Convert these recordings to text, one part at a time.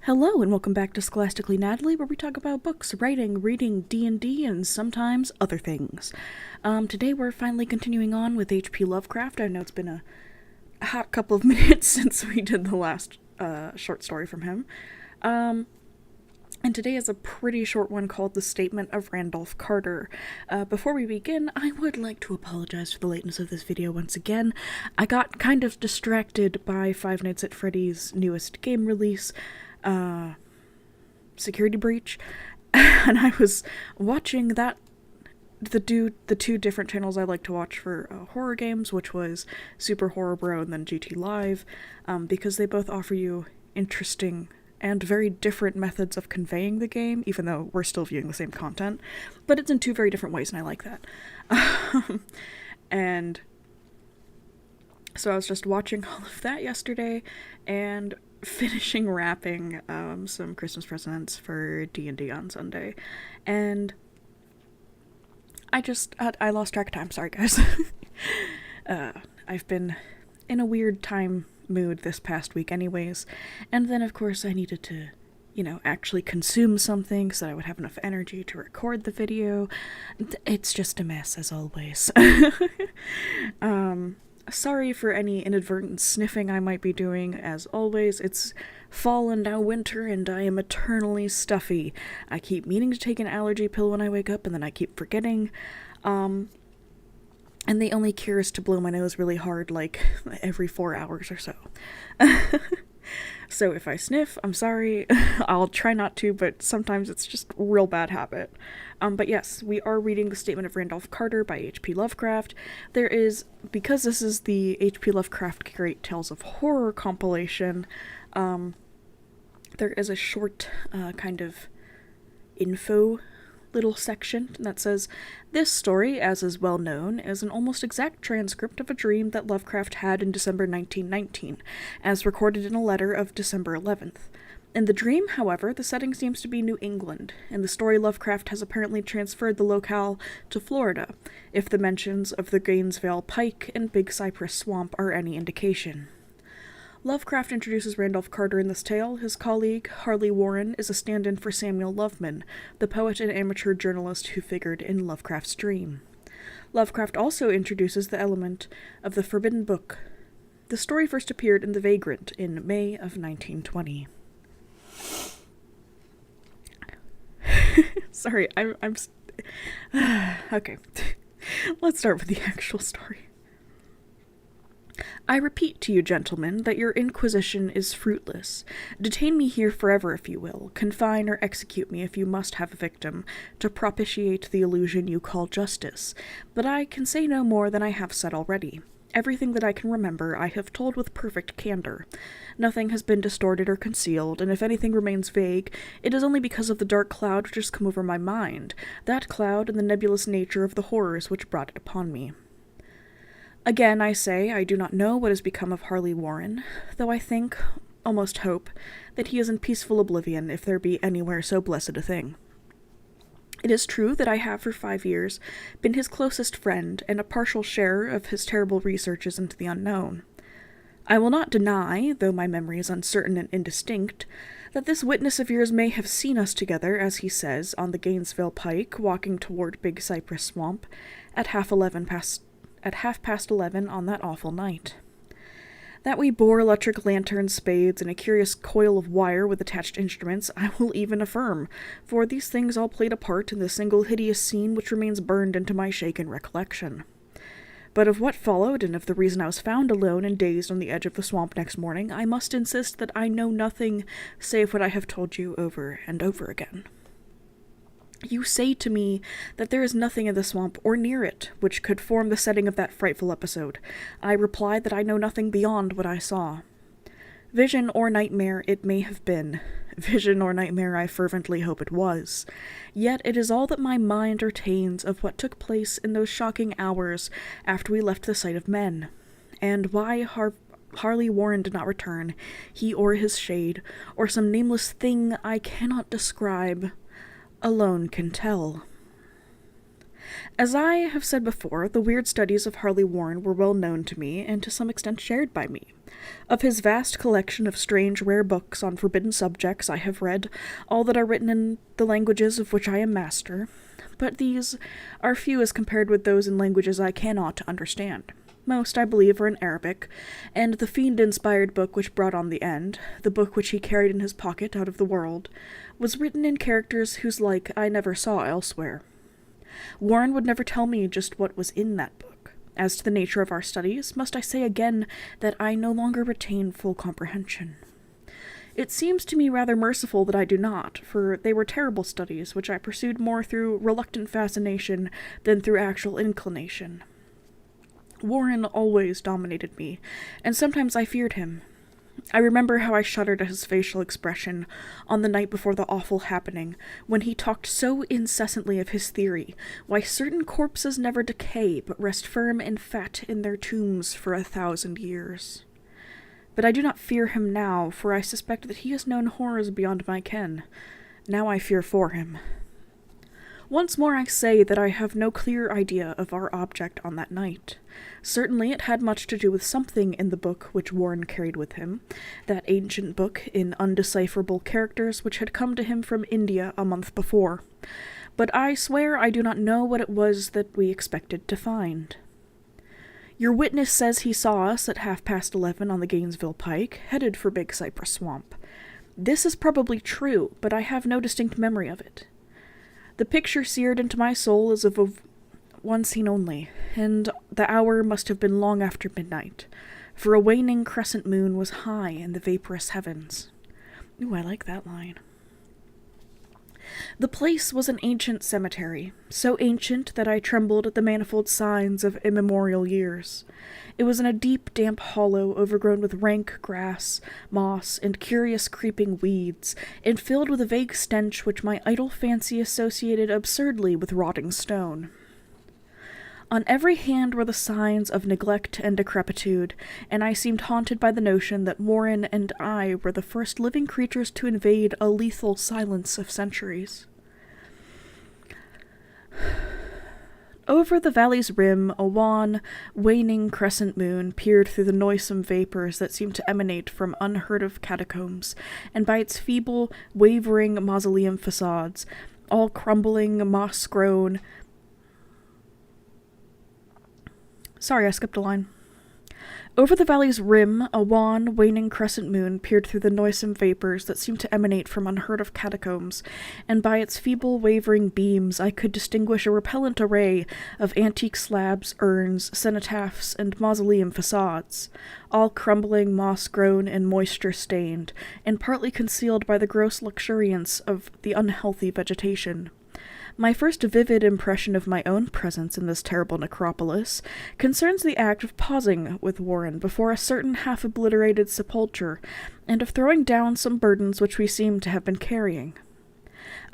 Hello and welcome back to Scholastically Natalie, where we talk about books, writing, reading, D&D, and sometimes other things. Today we're finally continuing on with H.P. Lovecraft. I know it's been a hot couple of minutes since we did the last short story from him. And today is a pretty short one called The Statement of Randolph Carter. Before we begin, I would like to apologize for the lateness of this video once again. I got kind of distracted by Five Nights at Freddy's newest game release, Security Breach, and I was watching that the two different channels I like to watch for horror games, which was Super Horror Bro and then GT Live, because they both offer you interesting and very different methods of conveying the game, even though we're still viewing the same content, but it's in two very different ways, and I like that. And so I was just watching all of that yesterday, and finishing wrapping some Christmas presents for D&D on Sunday, and I lost track of time, sorry guys. I've been in a weird time mood this past week anyways, and then of course I needed to, actually consume something so that I would have enough energy to record the video. It's just a mess as always. Sorry for any inadvertent sniffing I might be doing. As always, it's fall and now winter, and I am eternally stuffy. I keep meaning to take an allergy pill when I wake up, and then I keep forgetting. And the only cure is to blow my nose really hard, like, every 4 hours or so. So if I sniff, I'm sorry. I'll try not to, but sometimes it's just a real bad habit. But yes, we are reading The Statement of Randolph Carter by H.P. Lovecraft. There is, because this is the H.P. Lovecraft Great Tales of Horror compilation, there is a short kind of info little section that says, "This story, as is well known, is an almost exact transcript of a dream that Lovecraft had in December 1919, as recorded in a letter of December 11th. In the dream, however, the setting seems to be New England. In the story, Lovecraft has apparently transferred the locale to Florida, if the mentions of the Gainesville Pike and Big Cypress Swamp are any indication." Lovecraft introduces Randolph Carter in this tale. His colleague, Harley Warren, is a stand-in for Samuel Loveman, the poet and amateur journalist who figured in Lovecraft's dream. Lovecraft also introduces the element of the Forbidden Book. The story first appeared in The Vagrant in May of 1920. Sorry, I'm okay. Let's start with the actual story. "I repeat to you, gentlemen, that your inquisition is fruitless. Detain me here forever if you will, confine or execute me if you must have a victim, to propitiate the illusion you call justice, but I can say no more than I have said already. Everything that I can remember I have told with perfect candor. Nothing has been distorted or concealed, and if anything remains vague, it is only because of the dark cloud which has come over my mind, that cloud and the nebulous nature of the horrors which brought it upon me. Again, I say, I do not know what has become of Harley Warren, though I think, almost hope, that he is in peaceful oblivion, if there be anywhere so blessed a thing. It is true that I have for 5 years been his closest friend and a partial sharer of his terrible researches into the unknown. I will not deny, though my memory is uncertain and indistinct, that this witness of yours may have seen us together, as he says, on the Gainesville Pike, walking toward Big Cypress Swamp, at half past 11 on that awful night. That we bore electric lanterns, spades, and a curious coil of wire with attached instruments, I will even affirm, for these things all played a part in the single hideous scene which remains burned into my shaken recollection. But of what followed, and of the reason I was found alone and dazed on the edge of the swamp next morning, I must insist that I know nothing save what I have told you over and over again. You say to me that there is nothing in the swamp or near it which could form the setting of that frightful episode. I reply that I know nothing beyond what I saw. Vision or nightmare it may have been. Vision or nightmare I fervently hope it was. Yet it is all that my mind retains of what took place in those shocking hours after we left the sight of men. And why Harley Warren did not return, he or his shade, or some nameless thing I cannot describe, alone can tell. As I have said before, the weird studies of Harley Warren were well known to me and to some extent shared by me. Of his vast collection of strange, rare books on forbidden subjects I have read all that are written in the languages of which I am master, but these are few as compared with those in languages I cannot understand. Most, I believe, are in Arabic, and the fiend-inspired book which brought on the end, the book which he carried in his pocket out of the world, was written in characters whose like I never saw elsewhere. Warren would never tell me just what was in that book. As to the nature of our studies, must I say again that I no longer retain full comprehension. It seems to me rather merciful that I do not, for they were terrible studies which I pursued more through reluctant fascination than through actual inclination. Warren always dominated me, and sometimes I feared him. I remember how I shuddered at his facial expression on the night before the awful happening, when he talked so incessantly of his theory, why certain corpses never decay, but rest firm and fat in their tombs for 1,000 years. But I do not fear him now, for I suspect that he has known horrors beyond my ken. Now I fear for him. Once more I say that I have no clear idea of our object on that night. Certainly it had much to do with something in the book which Warren carried with him, that ancient book in undecipherable characters which had come to him from India a month before. But I swear I do not know what it was that we expected to find. Your witness says he saw us at 11:30 on the Gainesville Pike, headed for Big Cypress Swamp. This is probably true, but I have no distinct memory of it. The picture seared into my soul is of one scene only, and the hour must have been long after midnight, for a waning crescent moon was high in the vaporous heavens. Ooh, I like that line. The place was an ancient cemetery, so ancient that I trembled at the manifold signs of immemorial years. It was in a deep, damp hollow overgrown with rank grass, moss, and curious creeping weeds, and filled with a vague stench which my idle fancy associated absurdly with rotting stone. On every hand were the signs of neglect and decrepitude, and I seemed haunted by the notion that Warren and I were the first living creatures to invade a lethal silence of centuries. Over the valley's rim, a wan, waning crescent moon peered through the noisome vapors that seemed to emanate from unheard-of catacombs, and by its feeble, wavering mausoleum facades, all crumbling, moss-grown... Sorry, I skipped a line. Over the valley's rim, a wan, waning crescent moon peered through the noisome vapors that seemed to emanate from unheard-of catacombs, and by its feeble, wavering beams I could distinguish a repellent array of antique slabs, urns, cenotaphs, and mausoleum facades, all crumbling, moss-grown, and moisture-stained, and partly concealed by the gross luxuriance of the unhealthy vegetation. My first vivid impression of my own presence in this terrible necropolis concerns the act of pausing with Warren before a certain half-obliterated sepulchre, and of throwing down some burdens which we seemed to have been carrying.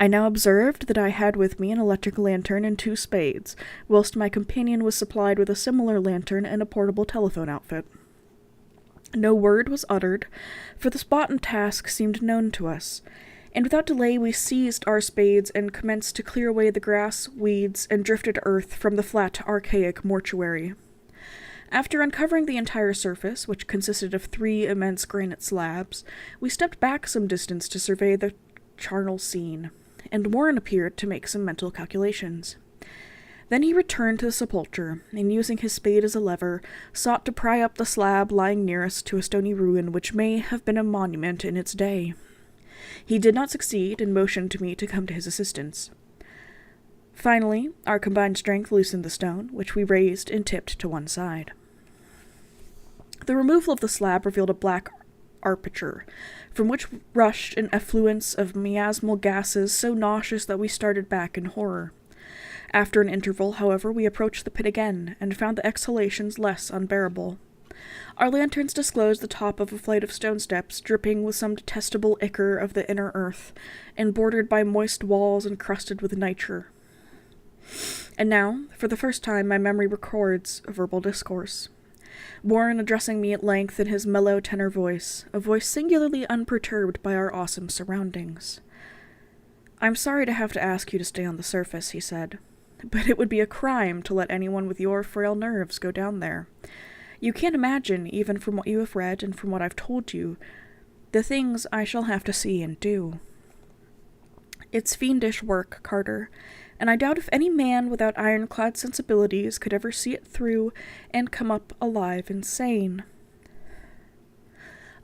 I now observed that I had with me an electric lantern and 2 spades, whilst my companion was supplied with a similar lantern and a portable telephone outfit. No word was uttered, for the spot and task seemed known to us, and without delay we seized our spades and commenced to clear away the grass, weeds, and drifted earth from the flat, archaic mortuary. After uncovering the entire surface, which consisted of 3 immense granite slabs, we stepped back some distance to survey the charnel scene, and Warren appeared to make some mental calculations. Then he returned to the sepulchre, and using his spade as a lever, sought to pry up the slab lying nearest to a stony ruin which may have been a monument in its day. He did not succeed, and motioned to me to come to his assistance. Finally, our combined strength loosened the stone, which we raised and tipped to one side. The removal of the slab revealed a black aperture, from which rushed an effluence of miasmal gases so nauseous that we started back in horror. After an interval, however, we approached the pit again, and found the exhalations less unbearable. Our lanterns disclosed the top of a flight of stone steps, dripping with some detestable ichor of the inner earth, and bordered by moist walls encrusted with nitre. And now, for the first time, my memory records verbal discourse. Warren addressing me at length in his mellow tenor voice, a voice singularly unperturbed by our awesome surroundings. "I'm sorry to have to ask you to stay on the surface," he said, but it would be a crime to let anyone with your frail nerves go down there. You can't imagine, even from what you have read and from what I've told you, the things I shall have to see and do. It's fiendish work, Carter, and I doubt if any man without ironclad sensibilities could ever see it through and come up alive and sane.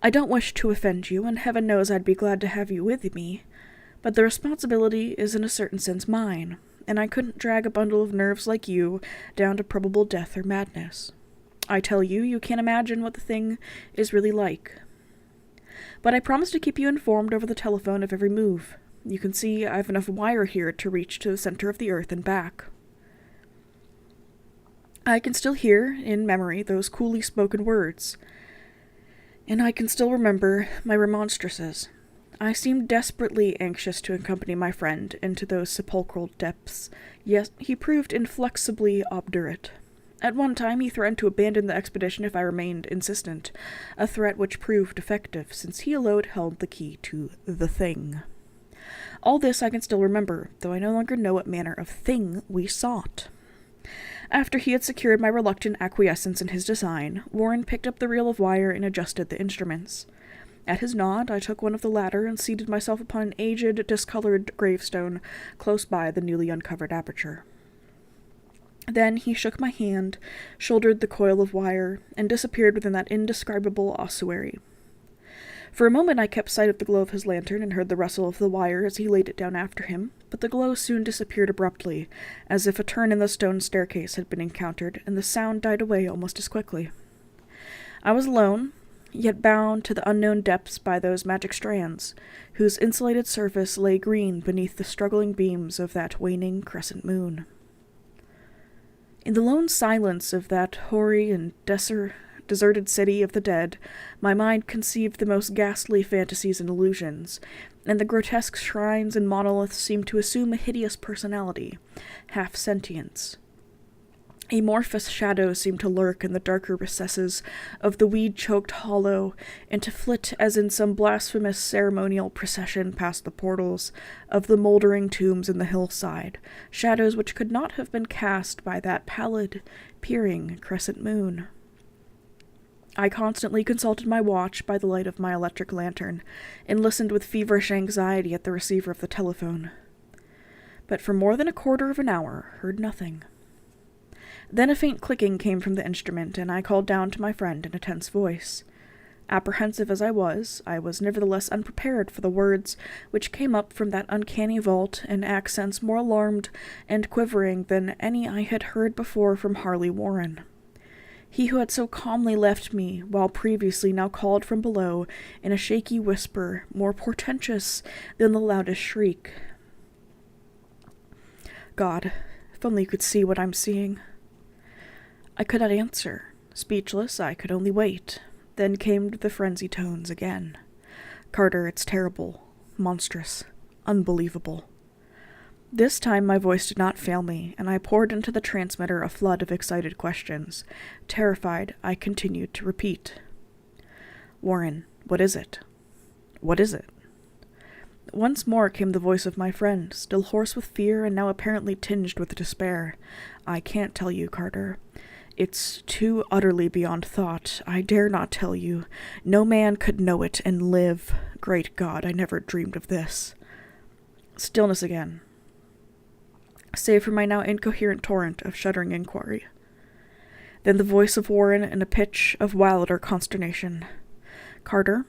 I don't wish to offend you, and heaven knows I'd be glad to have you with me, but the responsibility is in a certain sense mine, and I couldn't drag a bundle of nerves like you down to probable death or madness. I tell you, you can't imagine what the thing is really like. But I promise to keep you informed over the telephone of every move. You can see I've enough wire here to reach to the center of the earth and back. I can still hear, in memory, those coolly spoken words, and I can still remember my remonstrances. I seemed desperately anxious to accompany my friend into those sepulchral depths, yet he proved inflexibly obdurate. At one time he threatened to abandon the expedition if I remained insistent, a threat which proved effective, since he alone held the key to the thing. All this I can still remember, though I no longer know what manner of thing we sought. After he had secured my reluctant acquiescence in his design, Warren picked up the reel of wire and adjusted the instruments. At his nod, I took one of the latter and seated myself upon an aged, discolored gravestone close by the newly uncovered aperture. Then he shook my hand, shouldered the coil of wire, and disappeared within that indescribable ossuary. For a moment I kept sight of the glow of his lantern and heard the rustle of the wire as he laid it down after him, but the glow soon disappeared abruptly, as if a turn in the stone staircase had been encountered, and the sound died away almost as quickly. I was alone, yet bound to the unknown depths by those magic strands, whose insulated surface lay green beneath the struggling beams of that waning crescent moon. In the lone silence of that hoary and deserted city of the dead, my mind conceived the most ghastly fantasies and illusions, and the grotesque shrines and monoliths seemed to assume a hideous personality, half sentience. Amorphous shadows seemed to lurk in the darker recesses of the weed-choked hollow, and to flit as in some blasphemous ceremonial procession past the portals of the mouldering tombs in the hillside, shadows which could not have been cast by that pallid, peering crescent moon. I constantly consulted my watch by the light of my electric lantern, and listened with feverish anxiety at the receiver of the telephone. But for more than a quarter of an hour heard nothing. Then a faint clicking came from the instrument, and I called down to my friend in a tense voice. Apprehensive as I was nevertheless unprepared for the words which came up from that uncanny vault in accents more alarmed and quivering than any I had heard before from Harley Warren. He who had so calmly left me, while previously now called from below in a shaky whisper, more portentous than the loudest shriek. God, if only you could see what I'm seeing. I could not answer. Speechless, I could only wait. Then came the frenzied tones again. Carter, it's terrible, monstrous, unbelievable. This time my voice did not fail me, and I poured into the transmitter a flood of excited questions. Terrified, I continued to repeat. Warren, what is it? What is it? Once more came the voice of my friend, still hoarse with fear and now apparently tinged with despair. I can't tell you, Carter. It's too utterly beyond thought. I dare not tell you. No man could know it and live. Great God, I never dreamed of this. Stillness again, save for my now incoherent torrent of shuddering inquiry. Then the voice of Warren in a pitch of wilder consternation. Carter,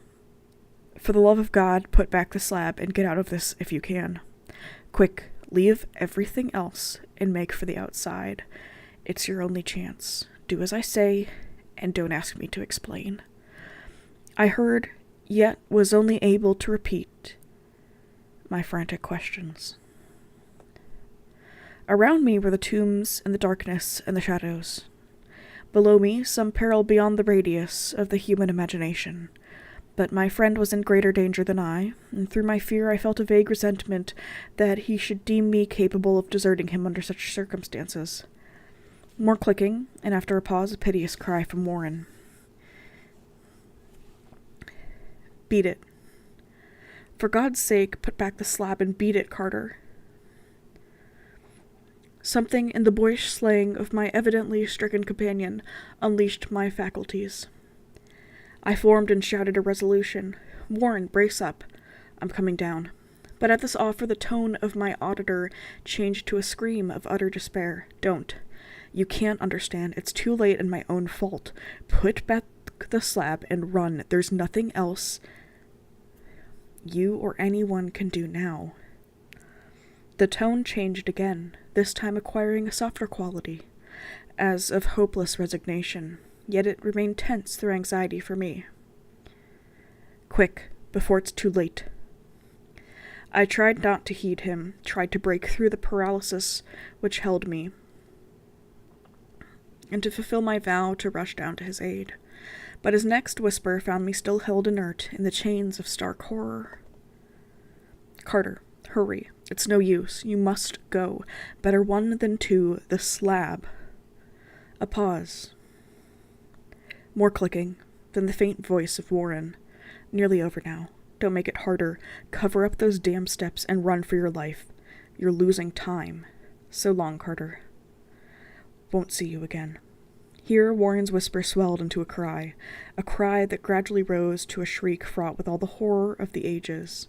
for the love of God, put back the slab and get out of this if you can. Quick, leave everything else and make for the outside. It's your only chance. Do as I say, and don't ask me to explain. I heard, yet was only able to repeat my frantic questions. Around me were the tombs and the darkness and the shadows. Below me, some peril beyond the radius of the human imagination. But my friend was in greater danger than I, and through my fear I felt a vague resentment that he should deem me capable of deserting him under such circumstances. More clicking, and after a pause a piteous cry from Warren. Beat it. For God's sake, put back the slab and beat it, Carter. Something in the boyish slang of my evidently stricken companion unleashed my faculties. I formed and shouted a resolution. "Warren, brace up. I'm coming down." But at this offer, the tone of my auditor changed to a scream of utter despair. "Don't. You can't understand. It's too late and my own fault. Put back the slab and run. There's nothing else you or anyone can do now." The tone changed again, this time acquiring a softer quality, as of hopeless resignation, yet it remained tense through anxiety for me. "Quick, before it's too late." I tried not to heed him, tried to break through the paralysis which held me, and to fulfill my vow to rush down to his aid. But his next whisper found me still held inert in the chains of stark horror. "Carter, hurry. It's no use. You must go. Better one than two. The slab." A pause. More clicking, then the faint voice of Warren. "Nearly over now. Don't make it harder. Cover up those damn steps and run for your life. You're losing time. So long, Carter. Won't see you again." Here Warren's whisper swelled into a cry that gradually rose to a shriek fraught with all the horror of the ages.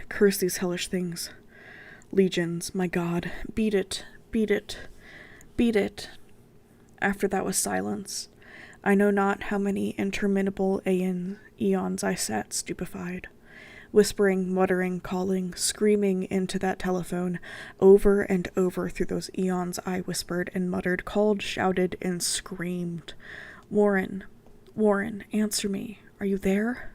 "Curse these hellish things. Legions, my God. Beat it, beat it, beat it." After that was silence. I know not how many interminable eons I sat stupefied, whispering, muttering, calling, screaming into that telephone. Over and over through those eons I whispered and muttered, called, shouted, and screamed. "Warren, Warren, answer me. Are you there?"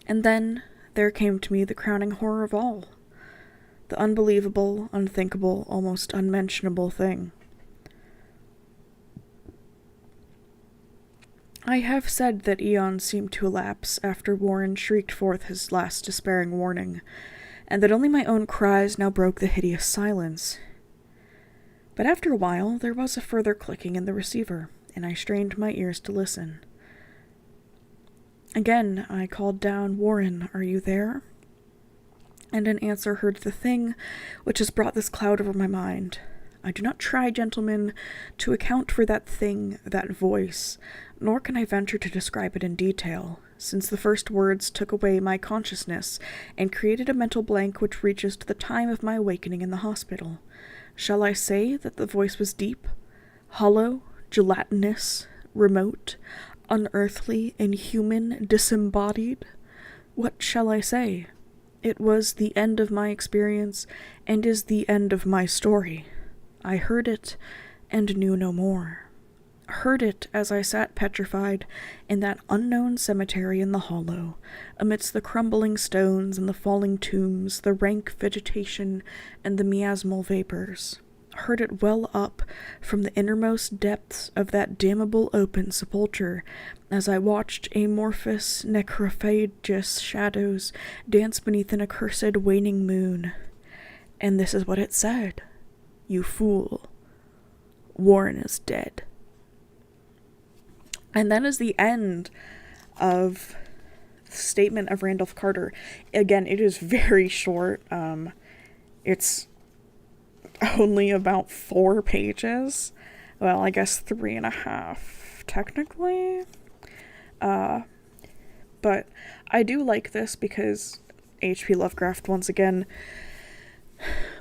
And then there came to me the crowning horror of all. The unbelievable, unthinkable, almost unmentionable thing. I have said that eons seemed to elapse after Warren shrieked forth his last despairing warning, and that only my own cries now broke the hideous silence. But after a while there was a further clicking in the receiver, and I strained my ears to listen. Again I called down, "Warren, are you there?" And in answer heard the thing which has brought this cloud over my mind. I do not try, gentlemen, to account for that thing, that voice, nor can I venture to describe it in detail, since the first words took away my consciousness and created a mental blank which reaches to the time of my awakening in the hospital. Shall I say that the voice was deep, hollow, gelatinous, remote, unearthly, inhuman, disembodied? What shall I say? It was the end of my experience, and is the end of my story. I heard it, and knew no more. Heard it as I sat petrified in that unknown cemetery in the hollow, amidst the crumbling stones and the falling tombs, the rank vegetation and the miasmal vapors. Heard it well up from the innermost depths of that damnable open sepulchre, as I watched amorphous, necrophagous shadows dance beneath an accursed waning moon. And this is what it said. "You fool. Warren is dead." And that is the end of the statement of Randolph Carter. Again, it is very short. It's only about 4 pages. Well, I guess 3.5, technically. But I do like this because H.P. Lovecraft, once again,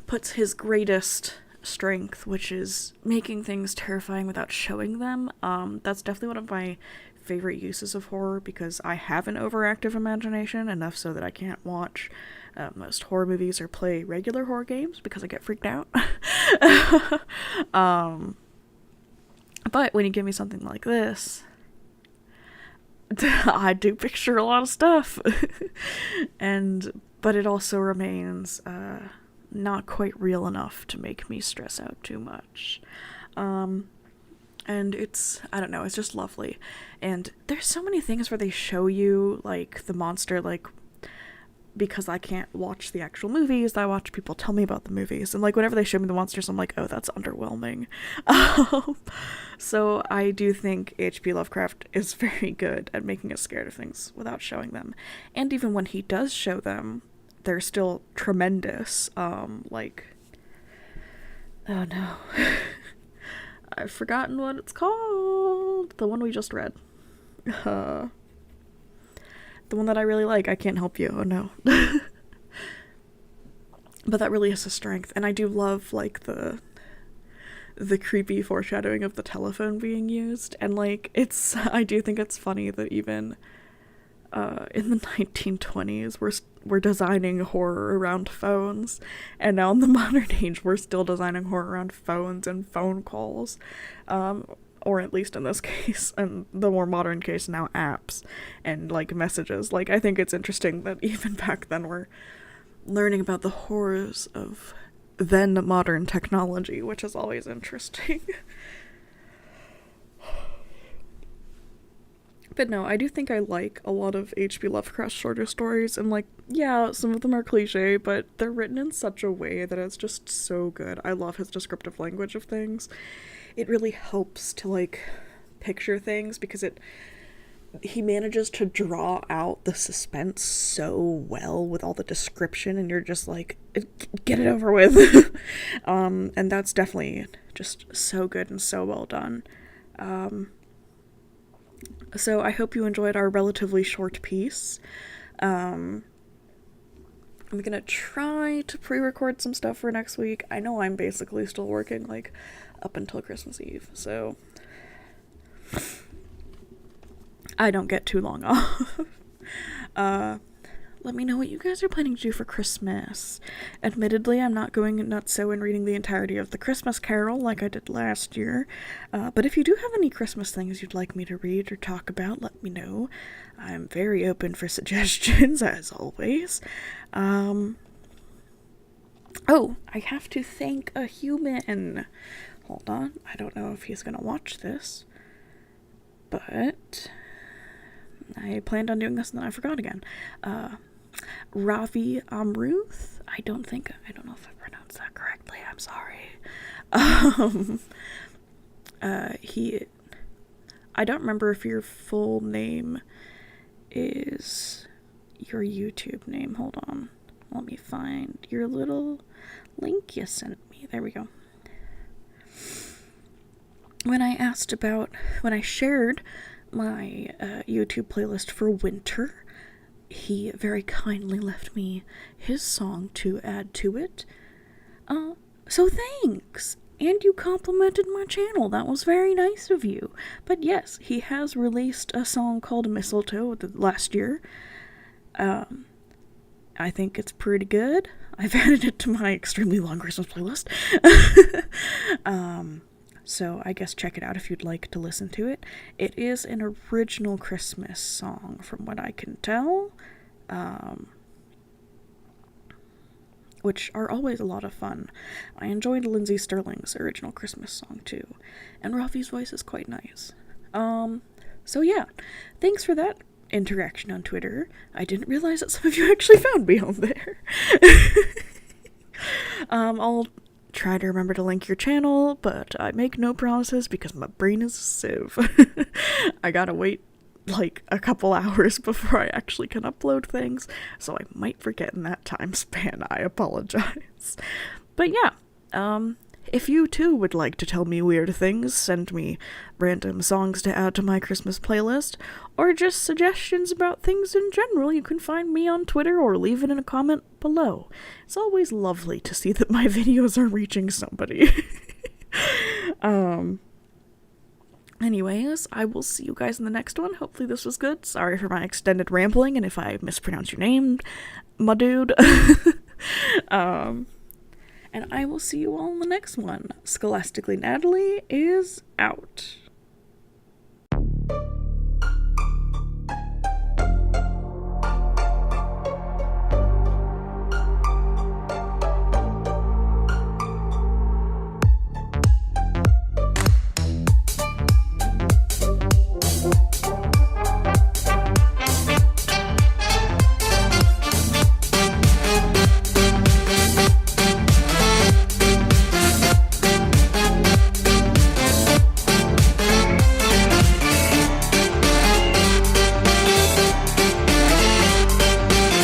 puts his greatest strength, which is making things terrifying without showing them. That's definitely one of my favorite uses of horror, because I have an overactive imagination, enough so that I can't watch most horror movies or play regular horror games because I get freaked out. But when you give me something like this, I do picture a lot of stuff. But it also remains not quite real enough to make me stress out too much. And it's, I don't know, it's just lovely. And there's so many things where they show you, like, the monster, like, because I can't watch the actual movies, I watch people tell me about the movies, and, like, whenever they show me the monsters, I'm like, oh, that's underwhelming. So I do think H.P. Lovecraft is very good at making us scared of things without showing them. And even when he does show them, they're still tremendous. Like, oh no. I've forgotten what it's called. The one we just read. The one that I really like. I can't help you. Oh no. But that really is a strength. And I do love, like, the creepy foreshadowing of the telephone being used. And, like, I do think it's funny that even in the 1920s we're designing horror around phones, and now in the modern age we're still designing horror around phones and phone calls, or at least in this case, and the more modern case now, apps and, like, messages. Like, I think it's interesting that even back then we're learning about the horrors of then modern technology, which is always interesting. But no, I do think I like a lot of H.P. Lovecraft's shorter stories, and, like, yeah, some of them are cliche, but they're written in such a way that it's just so good. I love his descriptive language of things. It really helps to, like, picture things, because he manages to draw out the suspense so well with all the description, and you're just like, get it over with. And that's definitely just so good and so well done. So I hope you enjoyed our relatively short piece. I'm gonna try to pre-record some stuff for next week. I know I'm basically still working, like, up until Christmas Eve, so I don't get too long off. Let me know what you guys are planning to do for Christmas. Admittedly, I'm not going nutso and reading the entirety of The Christmas Carol like I did last year, but if you do have any Christmas things you'd like me to read or talk about, let me know. I'm very open for suggestions, as always. Oh, I have to thank a human. Hold on, I don't know if he's gonna watch this, but I planned on doing this and then I forgot again. Ravi Amruth. I don't know if I pronounced that correctly. I'm sorry. I don't remember if your full name is your YouTube name. Hold on. Let me find your little link you sent me. There we go. When I shared my YouTube playlist for winter, he very kindly left me his song to add to it. So thanks! And you complimented my channel. That was very nice of you. But yes, he has released a song called Mistletoe last year. I think it's pretty good. I've added it to my extremely long Christmas playlist. So I guess check it out if you'd like to listen to it. It is an original Christmas song, from what I can tell, which are always a lot of fun. I enjoyed Lindsay Sterling's original Christmas song too, and Rafi's voice is quite nice. So yeah, thanks for that interaction on Twitter. I didn't realize that some of you actually found me on there. I'll try to remember to link your channel, but I make no promises because my brain is a sieve. I gotta wait like a couple hours before I actually can upload things, so I might forget in that time span. I apologize. But yeah, if you too would like to tell me weird things, send me random songs to add to my Christmas playlist, or just suggestions about things in general, you can find me on Twitter or leave it in a comment below. It's always lovely to see that my videos are reaching somebody. Anyways, I will see you guys in the next one. Hopefully this was good. Sorry for my extended rambling, and if I mispronounce your name, my dude. And I will see you all in the next one. Scholastically Natalie is out.